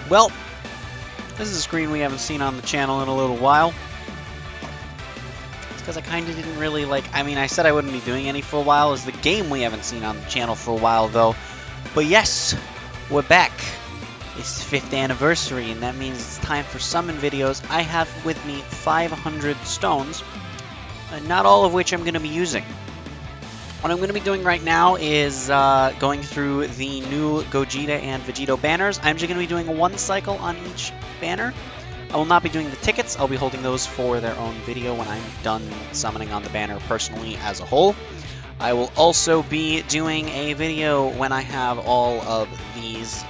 Well, this is a screen we haven't seen on the channel in a little while. It's because I kind of didn't really like... I mean, I said I wouldn't be doing any for a while. It's the game we haven't seen on the channel for a while, though. But yes, we're back. It's the 5th anniversary, and that means it's time for summon videos. I have with me 500 stones, not all of which I'm going to be using. What I'm going to be doing right now is going through the new Gogeta and Vegito banners. I'm just going to be doing one cycle on each banner. I will not be doing the tickets. I'll be holding those for their own video when I'm done summoning on the banner personally as a whole. I will also be doing a video when I have all of these,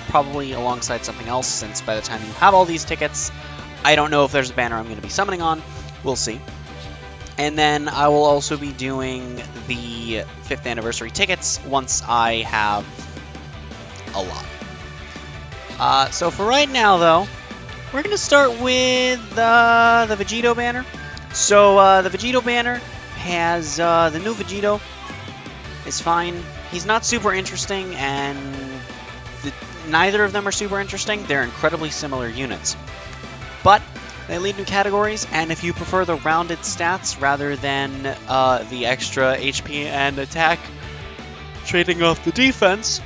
probably alongside something else, since by the time you have all these tickets, I don't know if there's a banner I'm going to be summoning on. We'll see. And then I will also be doing the 5th anniversary tickets once I have a lot. So for right now, though, we're going to start with the Vegito banner. So the Vegito banner has the new Vegito. Is fine. He's not super interesting, and neither of them are super interesting. They're incredibly similar units. But they lead in categories, and if you prefer the rounded stats rather than the extra HP and attack trading off the defense,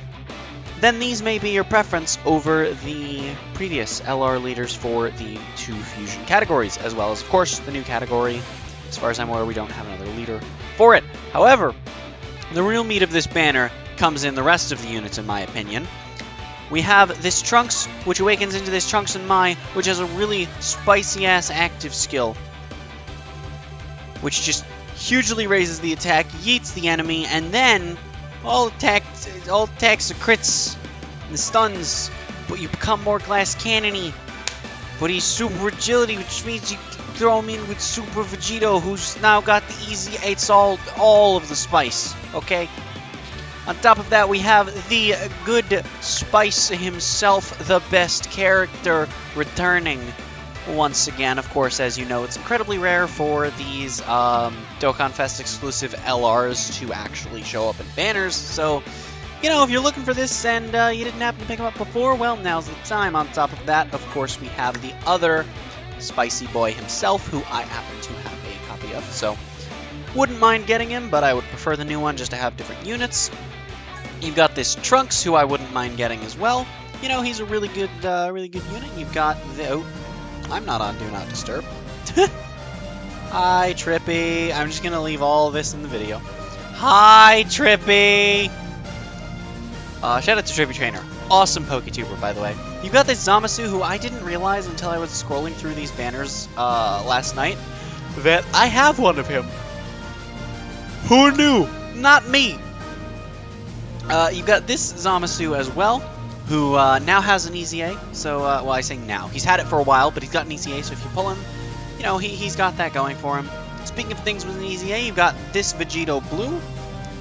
then these may be your preference over the previous LR leaders for the 2 fusion categories, as well as, of course, the new category. As far as I'm aware, we don't have another leader for it. However, the real meat of this banner comes in the rest of the units, in my opinion. We have this Trunks, which awakens into this Trunks and Mai, which has a really spicy-ass active skill, which just hugely raises the attack, yeets the enemy, and then all attacks are crits and stuns, but you become more glass cannony. But he's super agility, which means you can throw him in with Super Vegito, who's now got the easy 8 all of the spice, okay? On top of that, we have the good Spice himself, the best character, returning once again. Of course, as you know, it's incredibly rare for these Dokkan Fest exclusive LRs to actually show up in banners. So, you know, if you're looking for this and you didn't happen to pick him up before, well, now's the time. On top of that, of course, we have the other Spicy Boy himself, who I happen to have a copy of. So, wouldn't mind getting him, but I would prefer the new one just to have different units. You've got this Trunks, who I wouldn't mind getting as well. You know, he's a really good unit. You've got the... Oh, I'm not on Do Not Disturb. Hi, Trippy. I'm just going to leave all this in the video. Hi, Trippy! Shout out to Trippy Trainer. Awesome PokeTuber, by the way. You've got this Zamasu, who I didn't realize until I was scrolling through these banners last night, that I have one of him. Who knew? Not me! You've got this Zamasu as well, who now has an EZA. So, well, I say now. He's had it for a while, but he's got an EZA, so if you pull him, you know, he's got that going for him. Speaking of things with an EZA, you've got this Vegito Blue.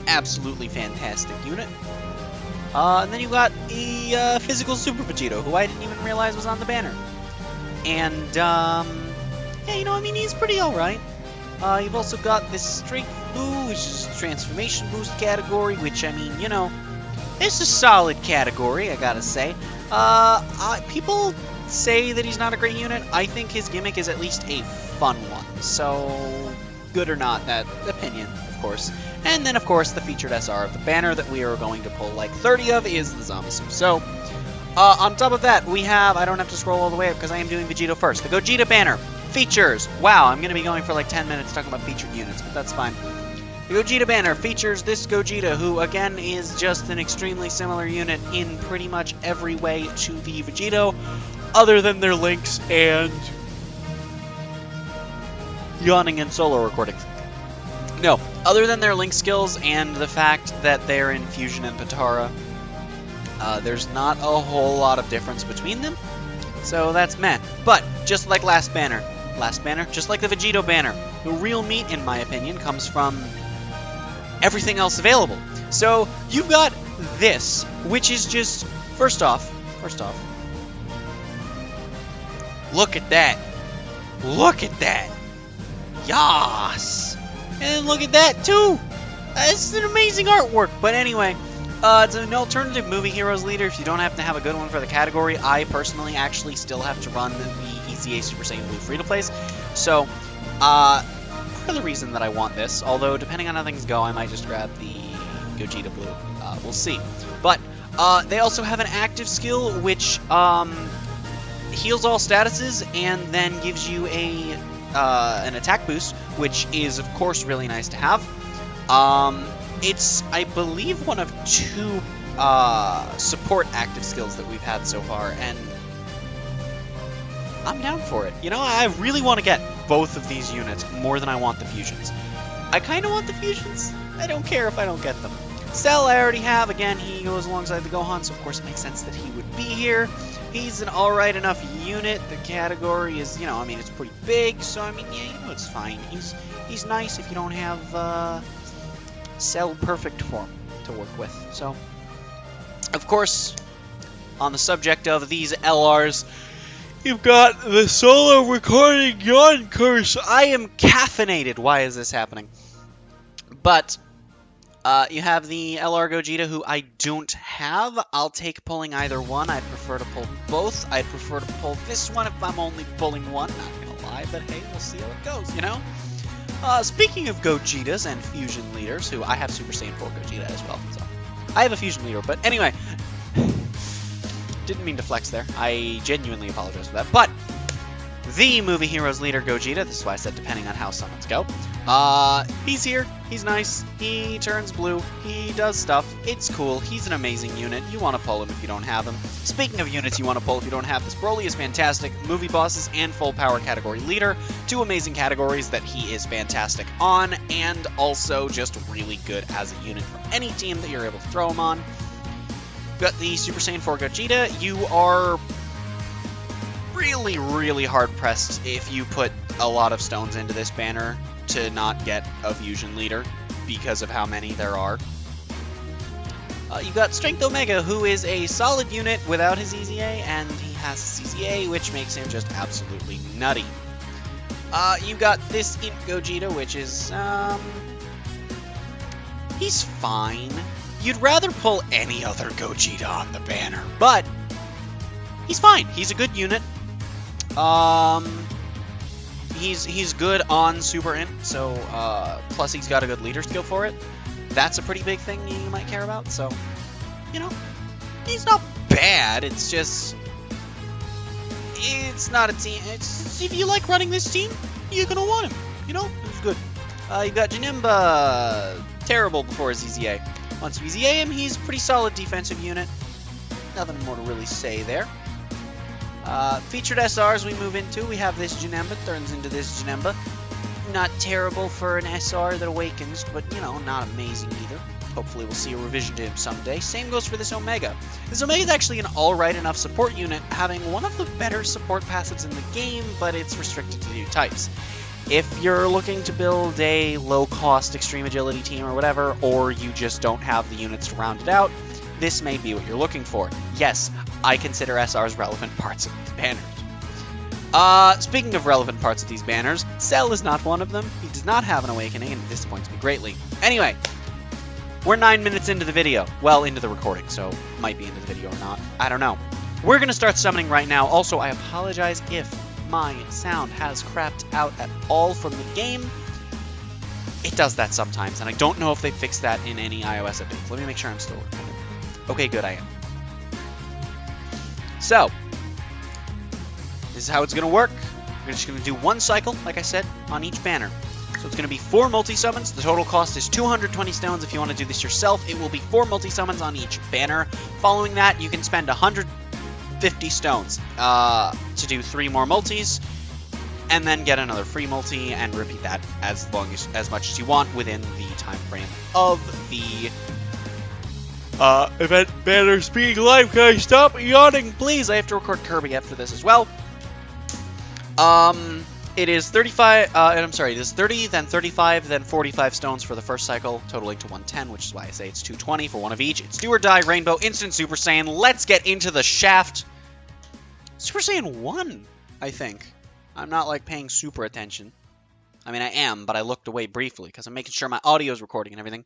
Absolutely fantastic unit. And then you've got the physical Super Vegito, who I didn't even realize was on the banner. And, yeah, you know, I mean, he's pretty alright. You've also got this Strength Blue, which is a Transformation Boost category, which, I mean, you know, it's a solid category, I gotta say. People say that he's not a great unit. I think his gimmick is at least a fun one. So, good or not, that opinion, of course. And then, of course, the featured SR of the banner that we are going to pull like 30 of is the Zamasu. So, on top of that, we have, I don't have to scroll all the way up because I am doing Vegito first, the Gogeta banner. Features. Wow, I'm going to be going for like 10 minutes talking about featured units, but that's fine. The Gogeta banner features this Gogeta, who again is just an extremely similar unit in pretty much every way to the Vegito, other than their links and yawning and solo recordings. No, other than their link skills and the fact that they're in Fusion and Potara, there's not a whole lot of difference between them, so that's meh. But, just like last banner, just like the Vegito banner, the real meat, in my opinion, comes from everything else available. So, you've got this, which is just, first off, look at that. Look at that. Yas. And look at that, too. It's an amazing artwork. But anyway, It's an alternative movie heroes leader if you don't happen to have a good one for the category. I personally actually still have to run the EZA Super Saiyan Blue free-to-plays. So, part of the reason that I want this, although depending on how things go, I might just grab the Gogeta Blue. We'll see. But, they also have an active skill which, heals all statuses and then gives you an attack boost, which is, of course, really nice to have. It's, I believe, one of 2 support active skills that we've had so far, and I'm down for it. You know, I really want to get both of these units more than I want the fusions. I kind of want the fusions. I don't care if I don't get them. Cell I already have. Again, he goes alongside the Gohan, so of course it makes sense that he would be here. He's an alright enough unit. The category is, you know, I mean, it's pretty big, so I mean, yeah, you know, it's fine. He's nice if you don't have Cell perfect form to work with. So, of course, on the subject of these LRs, you've got the solo recording yawn curse. I am caffeinated. Why is this happening? But you have the LR Gogeta, who I don't have. I'll take pulling either one. I'd prefer to pull both. I'd prefer to pull this one if I'm only pulling one. Not gonna lie, but hey, we'll see how it goes, you know? Speaking of Gogetas and fusion leaders, who I have Super Saiyan 4 Gogeta as well, so I have a fusion leader, but anyway, didn't mean to flex there. I genuinely apologize for that, but the movie heroes leader Gogeta, this is why I said depending on how summons go, he's here, he's nice, he turns blue, he does stuff, it's cool, he's an amazing unit, you want to pull him if you don't have him. Speaking of units you want to pull if you don't have this, Broly is fantastic, movie bosses and full power category leader, 2 amazing categories that he is fantastic on, and also just really good as a unit from any team that you're able to throw him on. Got the Super Saiyan 4 Gogeta, you are really, really hard-pressed if you put a lot of stones into this banner to not get a fusion leader because of how many there are. You've got Strength Omega, who is a solid unit without his EZA, and he has CZA, which makes him just absolutely nutty. You've got this Int Gogeta, which is, he's fine. You'd rather pull any other Gogeta on the banner, but he's fine. He's a good unit. He's good on Super Int, so, plus he's got a good leader skill for it. That's a pretty big thing you might care about, so, you know, he's not bad, it's just, it's not a team, it's, if you like running this team, you're gonna want him, you know, it's good. You've got Janemba, terrible before his EZA. Once you EZA him, he's a pretty solid defensive unit. Nothing more to really say there. Featured SRs we move into, we have this Janemba, turns into this Janemba. Not terrible for an SR that awakens, but, you know, not amazing either. Hopefully we'll see a revision to him someday. Same goes for this Omega. This Omega is actually an alright enough support unit, having one of the better support passives in the game, but it's restricted to 2 types. If you're looking to build a low-cost extreme agility team or whatever, or you just don't have the units to round it out, this may be what you're looking for. Yes, I consider SRs relevant parts of these banners. Speaking of relevant parts of these banners, Cell is not one of them. He does not have an awakening, and it disappoints me greatly. Anyway, we're 9 minutes into the video. Well, into the recording, so might be into the video or not. I don't know. We're going to start summoning right now. Also, I apologize if my sound has crapped out at all from the game. It does that sometimes, and I don't know if they fixed that in any iOS updates. Let me make sure I'm still recording. Okay, good, I am. So, this is how it's going to work. We're just going to do 1 cycle, like I said, on each banner. So it's going to be 4 multi-summons. The total cost is 220 stones. If you want to do this yourself, it will be 4 multi-summons on each banner. Following that, you can spend 150 stones to do 3 more multis, and then get another free multi, and repeat that as much as you want within the time frame of the event banners being live. Can I stop yawning, please? I have to record Kirby after this as well. It is 35, I'm sorry, it is 30, then 35, then 45 stones for the first cycle, totaling to 110, which is why I say it's 220 for one of each. It's do or die, Rainbow, Instant Super Saiyan. Let's get into the shaft. Super Saiyan 1, I think. I'm not, like, paying super attention. I mean, I am, but I looked away briefly, because I'm making sure my audio is recording and everything.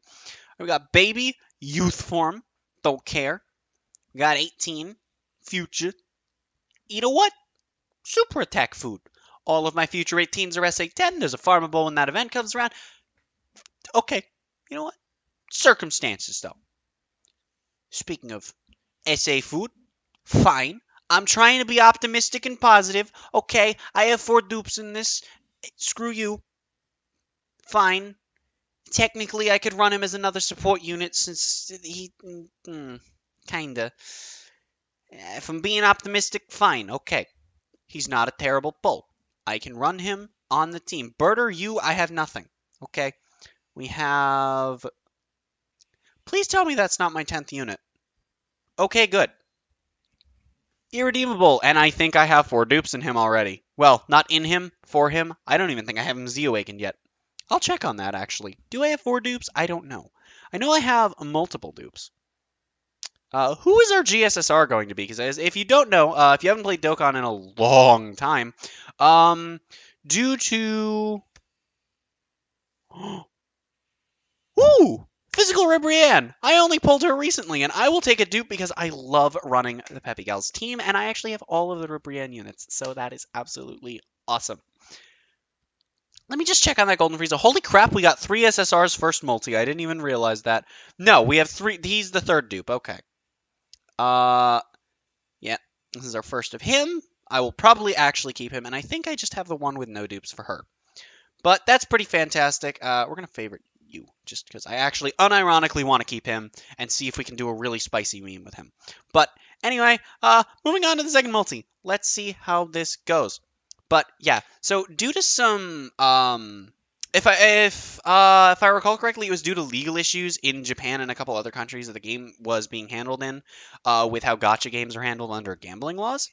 We got Baby, Youth Form. Don't care. Got 18. Future. You know what? Super attack food. All of my future 18s are SA10. There's a farmable when that event comes around. Okay. You know what? Circumstances, though. Speaking of SA food, fine. I'm trying to be optimistic and positive. Okay, I have 4 dupes in this. Screw you. Fine. Technically, I could run him as another support unit since he... kinda. If I'm being optimistic, fine. Okay. He's not a terrible bull. I can run him on the team. Birder, you, I have nothing. Okay. We have... Please tell me that's not my 10th unit. Okay, good. Irredeemable, and I think I have 4 dupes in him already. Well, not in him, for him. I don't even think I have him Z-awakened yet. I'll check on that, actually. Do I have 4 dupes? I don't know. I know I have multiple dupes. Who is our GSSR going to be? Because if you don't know, if you haven't played Dokkan in a long time, due to... Ooh! Physical Ribrianne! I only pulled her recently, and I will take a dupe because I love running the Peppy Gals team, and I actually have all of the Ribrianne units, so that is absolutely awesome. Let me just check on that Golden Frieza. Holy crap, we got 3 SSRs first multi. I didn't even realize that. No, we have 3. He's the 3rd dupe. Okay. Yeah. This is our first of him. I will probably actually keep him, and I think I just have the one with no dupes for her. But that's pretty fantastic. We're going to favorite you, just because I actually unironically want to keep him and see if we can do a really spicy meme with him. But anyway, moving on to the second multi. Let's see how this goes. But yeah, so due to some if I recall correctly, it was due to legal issues in Japan and a couple other countries that the game was being handled in, with how gacha games are handled under gambling laws.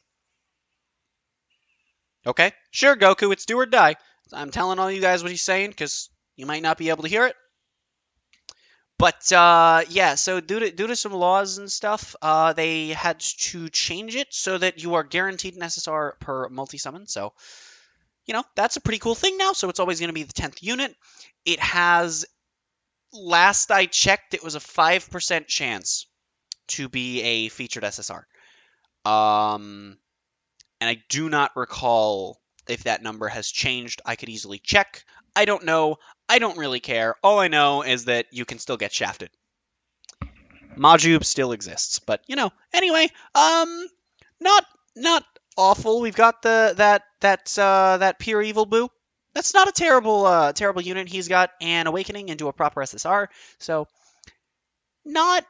Okay, sure, Goku, it's do or die. I'm telling all you guys what he's saying because you might not be able to hear it. But yeah, so due to some laws and stuff, they had to change it so that you are guaranteed an SSR per multi-summon. So, you know, that's a pretty cool thing now. So it's always going to be the 10th unit. It has, last I checked, it was a 5% chance to be a featured SSR. And I do not recall if that number has changed. I could easily check. I don't know. I don't really care. All I know is that you can still get shafted. Majub still exists, but you know. Anyway, not awful. We've got that pure evil boo. That's not a terrible unit. He's got an awakening into a proper SSR, so not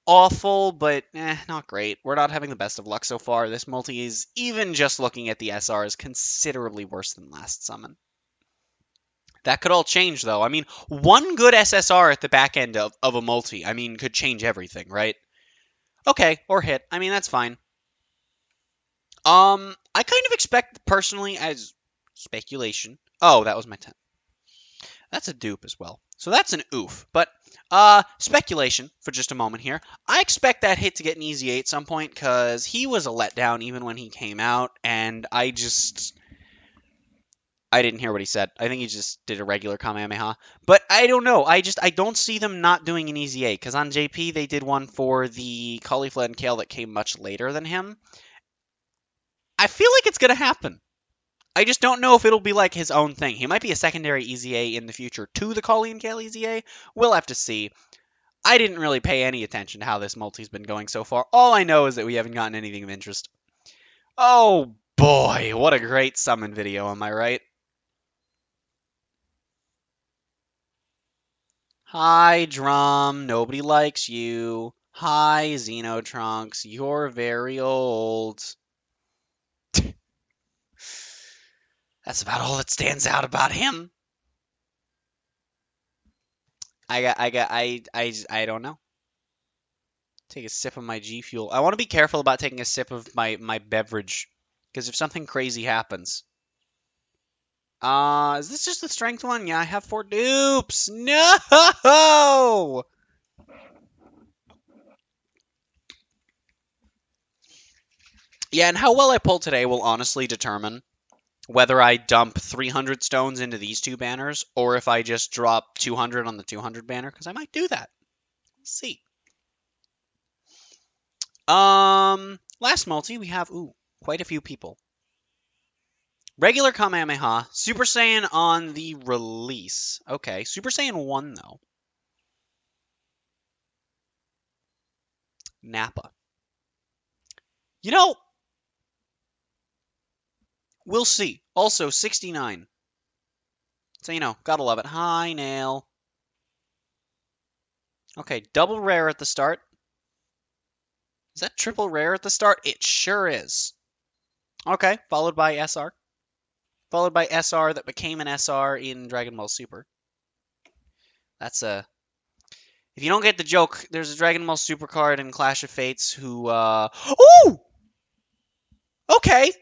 awful, but not great. We're not having the best of luck so far. This multi is, even just looking at the SRs, considerably worse than last summon. That could all change, though. I mean, one good SSR at the back end of a multi, I mean, could change everything, right? Okay, or hit. I mean, that's fine. I kind of expect, personally, as speculation... Oh, that was my 10. That's a dupe as well. So that's an oof. But, speculation for just a moment here. I expect that hit to get an easy 8 at some point, because he was a letdown even when he came out, and I didn't hear what he said. I think he just did a regular Kamehameha. But I don't know. I don't see them not doing an easy 8, because on JP they did one for the Cauliflower and Kale that came much later than him. I feel like it's going to happen. I just don't know if it'll be like his own thing. He might be a secondary Easy A in the future to the Collie and Kale Easy A. We'll have to see. I didn't really pay any attention to how this multi's been going so far. All I know is that we haven't gotten anything of interest. Oh boy, what a great summon video, am I right? Hi, Drum. Nobody likes you. Hi, Xenotrunks. You're very old. That's about all that stands out about him. I don't know. Take a sip of my G Fuel. I want to be careful about taking a sip of my beverage, because if something crazy happens. Is this just the strength one? Yeah, I have 4 dupes. No! Yeah, and how well I pull today will honestly determine whether I dump 300 stones into these 2 banners, or if I just drop 200 on the 200 banner, because I might do that. We'll see. Last multi, we have, quite a few people. Regular Kamehameha, Super Saiyan on the release. Okay, Super Saiyan 1, though. Nappa. You know, we'll see. Also, 69. So, gotta love it. Hi, Nail. Okay, double rare at the start. Is that triple rare at the start? It sure is. Okay, followed by SR. Followed by SR that became an SR in Dragon Ball Super. That's a... If you don't get the joke, there's a Dragon Ball Super card in Clash of Fates who, Ooh! Okay.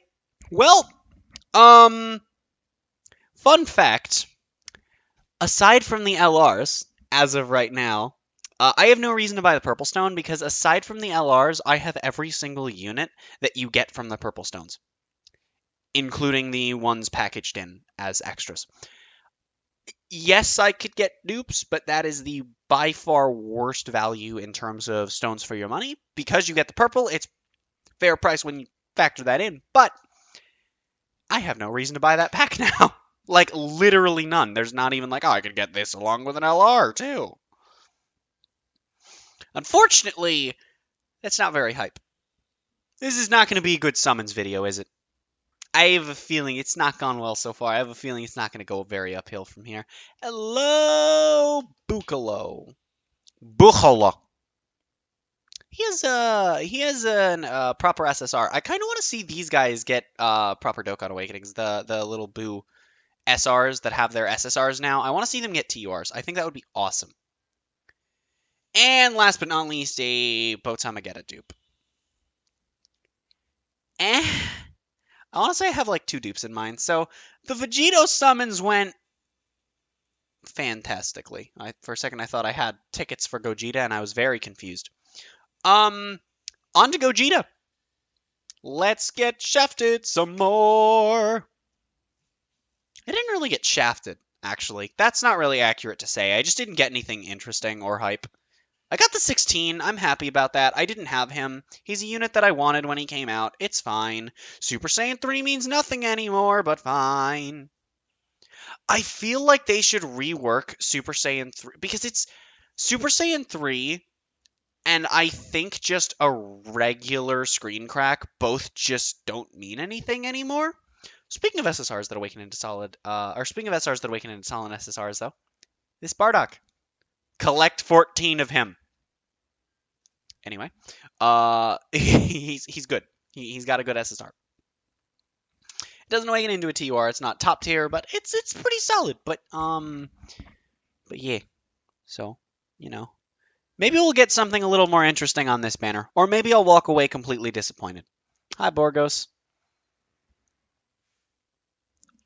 Well, fun fact. Aside from the LRs, as of right now, I have no reason to buy the Purple Stone because aside from the LRs, I have every single unit that you get from the Purple Stones, including the ones packaged in as extras. Yes, I could get dupes, but that is the by far worst value in terms of stones for your money. Because you get the purple, it's fair price when you factor that in, but I have no reason to buy that pack now. Like, literally none. There's not even like, oh, I could get this along with an LR, too. Unfortunately, that's not very hype. This is not going to be a good summons video, is it? I have a feeling it's not gone well so far. I have a feeling it's not going to go very uphill from here. Hello, Bukalo. Bucholo. He has an proper SSR. I kind of want to see these guys get proper Dokkan Awakenings. The little Boo SRs that have their SSRs now. I want to see them get TURs. I think that would be awesome. And last but not least, a Botamagetta dupe. I want to say I have like 2 dupes in mind. So the Vegito summons went fantastically. For a second I thought I had tickets for Gogeta and I was very confused. On to Gogeta. Let's get shafted some more. I didn't really get shafted, actually. That's not really accurate to say. I just didn't get anything interesting or hype. I got the 16. I'm happy about that. I didn't have him. He's a unit that I wanted when he came out. It's fine. Super Saiyan 3 means nothing anymore, but fine. I feel like they should rework Super Saiyan 3 because it's Super Saiyan 3 and I think just a regular screen crack both just don't mean anything anymore. Speaking of SSRs that awaken into solid, or speaking of SRs that awaken into solid SSRs, though, this Bardock. Collect 14 of him. Anyway, he's good. He's got a good SSR. It doesn't awaken into a TUR. It's not top tier, but it's pretty solid. But yeah. So, maybe we'll get something a little more interesting on this banner, or maybe I'll walk away completely disappointed. Hi, Borgos.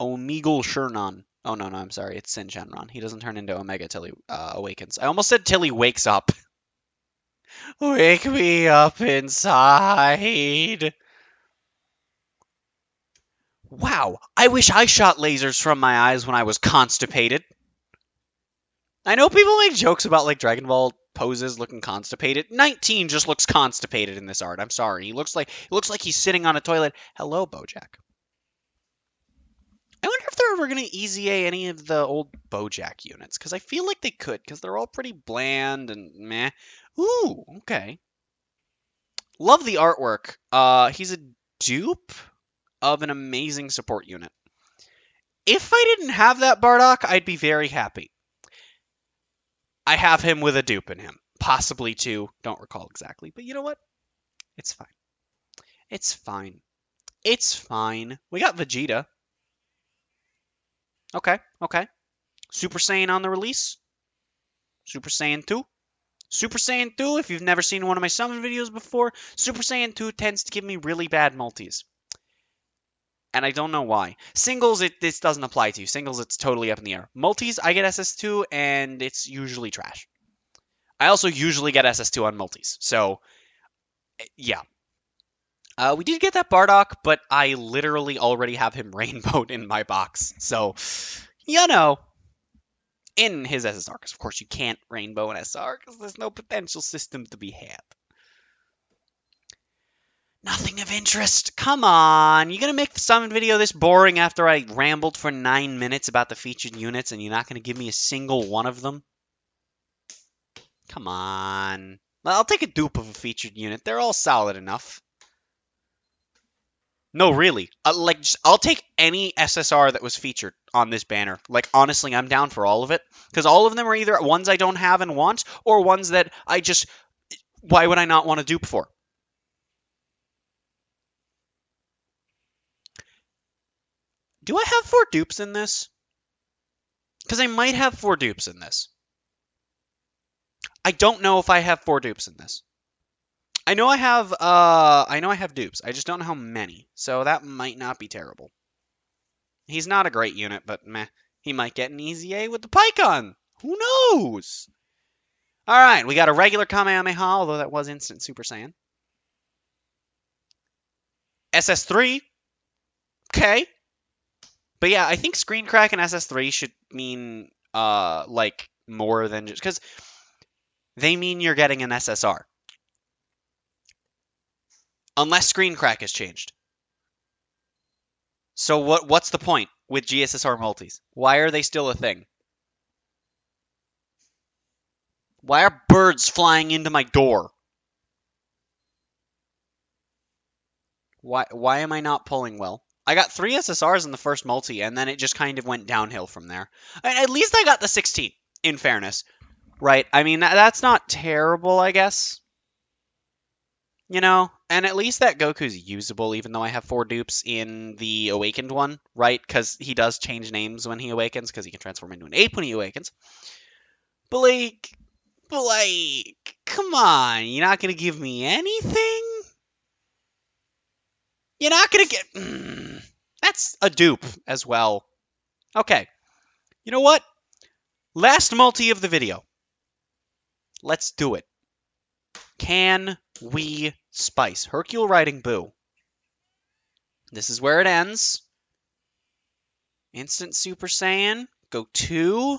Omegle Shernon. Oh, no, I'm sorry. It's Sin Shenron. He doesn't turn into Omega till he awakens. I almost said till he wakes up. Wake me up inside. Wow, I wish I shot lasers from my eyes when I was constipated. I know people make jokes about like Dragon Ball poses looking constipated. 19 just looks constipated in this art. I'm sorry. He looks like he's sitting on a toilet. Hello, Bojack. I wonder if they're ever going to EZA any of the old Bojack units, because I feel like they could, because they're all pretty bland and meh. Ooh, okay. Love the artwork. He's a dupe of an amazing support unit. If I didn't have that Bardock, I'd be very happy. I have him with a dupe in him. Possibly 2. Don't recall exactly. But you know what? It's fine. It's fine. It's fine. We got Vegeta. Okay. Super Saiyan on the release. Super Saiyan 2. Super Saiyan 2, if you've never seen one of my summon videos before, Super Saiyan 2 tends to give me really bad multis. And I don't know why. Singles, this doesn't apply to. Singles, it's totally up in the air. Multis, I get SS2, and it's usually trash. I also usually get SS2 on multis. So, yeah. We did get that Bardock, but I literally already have him rainbowed in my box. So, in his SSR, because of course you can't rainbow an SR, because there's no potential system to be had. Nothing of interest. Come on. You gonna make the summon video this boring after I rambled for 9 minutes about the featured units and you're not gonna give me a single one of them? Come on. I'll take a dupe of a featured unit. They're all solid enough. No, really. I'll take any SSR that was featured on this banner. Like, honestly, I'm down for all of it. Because all of them are either ones I don't have and want, or ones that I just... Why would I not want to dupe for? Do I have 4 dupes in this? Because I might have 4 dupes in this. I don't know if I have 4 dupes in this. I know I have dupes. I just don't know how many. So that might not be terrible. He's not a great unit, but meh. He might get an easy A with the Pycon. Who knows? Alright, we got a regular Kamehameha, although that was instant Super Saiyan. SS3. Okay. But yeah, I think Screen Crack and SS3 should mean, like, more than just... Because they mean you're getting an SSR. Unless Screen Crack has changed. So what's the point with GSSR multis? Why are they still a thing? Why are birds flying into my door? Why am I not pulling well? I got 3 SSRs in the first multi, and then it just kind of went downhill from there. At least I got the 16, in fairness. Right? I mean, that's not terrible, I guess. You know? And at least that Goku's usable, even though I have 4 dupes in the Awakened one, right? Because he does change names when he awakens, because he can transform into an ape when he awakens. But like, come on, you're not gonna give me anything? You're not gonna get... that's a dupe as well. Okay, you know what? Last multi of the video. Let's do it. Can we spice? Hercule riding Boo. This is where it ends. Instant Super Saiyan. Go 2.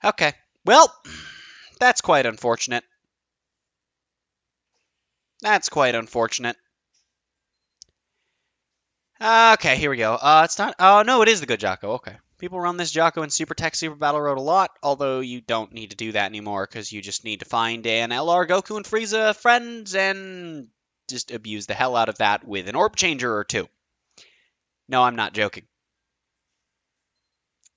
Okay. Well, that's quite unfortunate. That's quite unfortunate. Okay, here we go. It's not... Oh, no, it is the good Jocko. Okay. People run this Jocko in Super Tech Super Battle Road a lot, although you don't need to do that anymore, because you just need to find an LR Goku and Frieza friends and just abuse the hell out of that with an Orb Changer or 2. No, I'm not joking.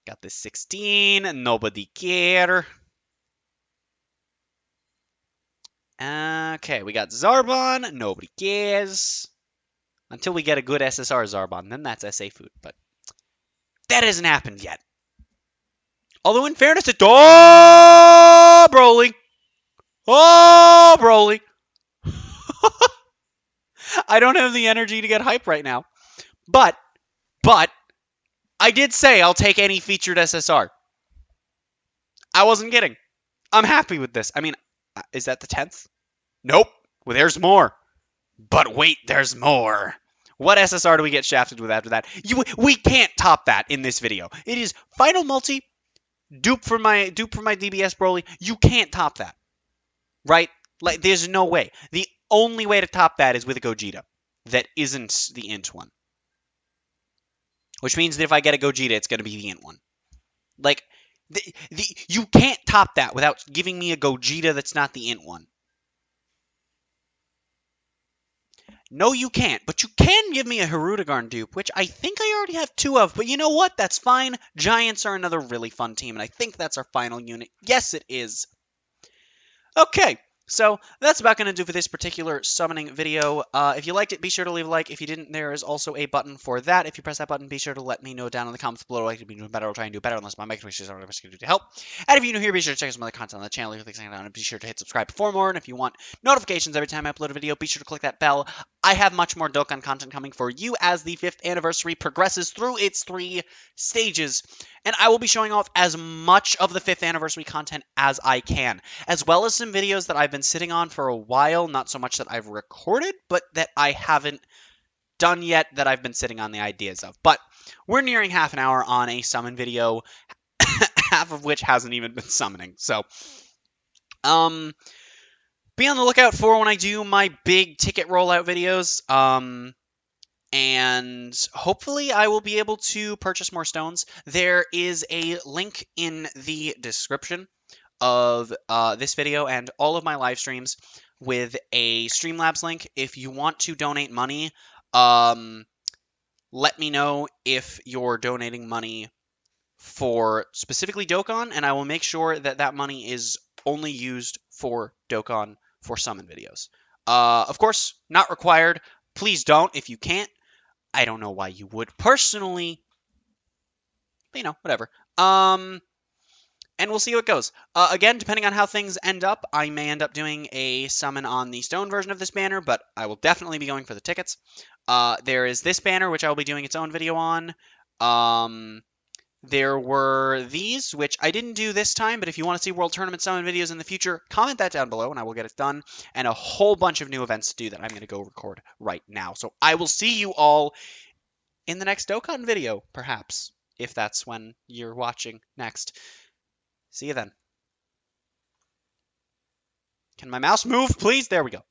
Got this 16, nobody care. Okay, we got Zarbon, nobody cares. Until we get a good SSR Zarbon, then that's SA food, but that hasn't happened yet. Although, in fairness, oh, Broly! Oh, Broly! I don't have the energy to get hype right now. But, I did say I'll take any featured SSR. I wasn't kidding. I'm happy with this. I mean, is that the 10th? Nope. Well, there's more. But wait, there's more. What SSR do we get shafted with after that? We can't top that in this video. It is final multi, dupe for my DBS Broly. You can't top that, right? Like, there's no way. The only way to top that is with a Gogeta that isn't the int one. Which means that if I get a Gogeta, it's going to be the int one. Like, you can't top that without giving me a Gogeta that's not the int one. No, you can't, but you can give me a Hirudegarn dupe, which I think I already have 2 of, but you know what? That's fine. Giants are another really fun team, and I think that's our final unit. Yes, it is. Okay, so that's about going to do for this particular summoning video. If you liked it, be sure to leave a like. If you didn't, there is also a button for that. If you press that button, be sure to let me know down in the comments below. I could be doing better. I'll try and do better unless my mic is whatever I can do to help. And if you're new here, be sure to check out some other content on the channel. Click down and be sure to hit subscribe for more. And if you want notifications every time I upload a video, be sure to click that bell. I have much more Dokkan content coming for you as the 5th anniversary progresses through its 3 stages. And I will be showing off as much of the 5th anniversary content as I can, as well as some videos that I've been sitting on for a while, not so much that I've recorded, but that I haven't done yet that I've been sitting on the ideas of. But we're nearing half an hour on a summon video, half of which hasn't even been summoning. So, but be on the lookout for when I do my big ticket rollout videos. And hopefully I will be able to purchase more stones. There is a link in the description of this video and all of my live streams with a Streamlabs link. If you want to donate money, let me know if you're donating money for specifically Dokkan, and I will make sure that that money is only used for Dokkan for summon videos. Of course, not required. Please don't if you can't. I don't know why you would personally, but whatever. And we'll see how it goes. Again, depending on how things end up, I may end up doing a summon on the stone version of this banner, but I will definitely be going for the tickets. There is this banner, which I will be doing its own video on. There were these, which I didn't do this time, but if you want to see World Tournament Summon videos in the future, comment that down below and I will get it done. And a whole bunch of new events to do that I'm going to go record right now. So I will see you all in the next Dokkan video, perhaps, if that's when you're watching next. See you then. Can my mouse move, please? There we go.